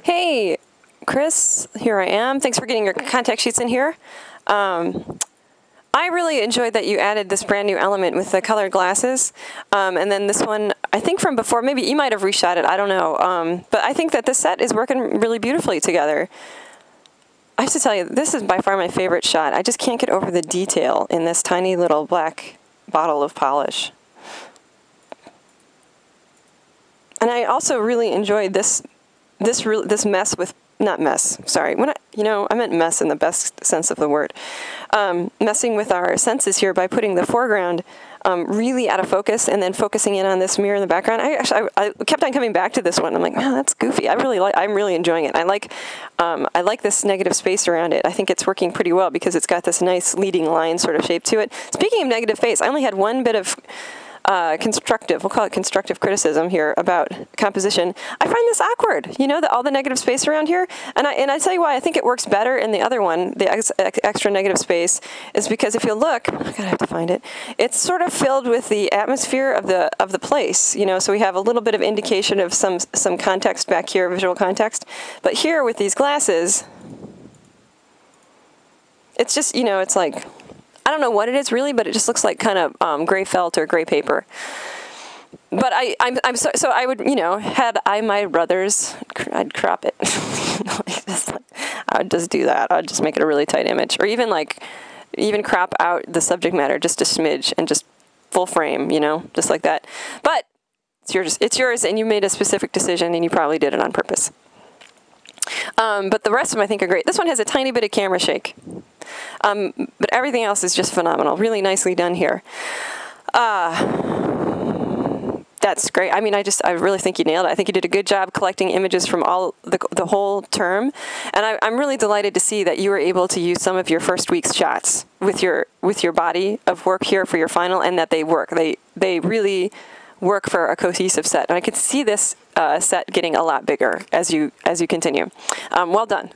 Hey, Chris, here I am. Thanks for getting your contact sheets in here. I really enjoyed that you added this brand new element with the colored glasses. And then this one, I think from before, maybe you might have reshot it, I don't know. But I think that this set is working really beautifully together. I have to tell you, this is by far my favorite shot. I just can't get over the detail in this tiny little black bottle of polish. And I also really enjoyed this mess with, not mess, sorry. I meant mess in the best sense of the word. Messing with our senses here by putting the foreground really out of focus and then focusing in on this mirror in the background. I kept on coming back to this one. I'm like, wow, that's goofy. I'm really enjoying it. I like this negative space around it. I think it's working pretty well because it's got this nice leading line sort of shape to it. Speaking of negative space, I only had one bit of we'll call it constructive criticism here about composition. I find this awkward, all the negative space around here. And I tell you why I think it works better in the other one, the extra negative space, is because if you look, I have to find it, it's sort of filled with the atmosphere of the place, so we have a little bit of indication of some context back here, visual context. But here with these glasses, it's just, it's like, I don't know what it is really, but it just looks like kind of gray felt or gray paper. But so I would, had I my brothers, I'd crop it. I would just do that. I'd just make it a really tight image, or even crop out the subject matter just a smidge and just full frame, just like that. But it's yours, and you made a specific decision, and you probably did it on purpose. But the rest of them I think are great. This one has a tiny bit of camera shake. But everything else is just phenomenal. Really nicely done here. That's great. I mean, I really think you nailed it. I think you did a good job collecting images from all the whole term. And I'm really delighted to see that you were able to use some of your first week's shots with your body of work here for your final, and that they work. They really work for a cohesive set. And I could see this set getting a lot bigger as you continue. Well done.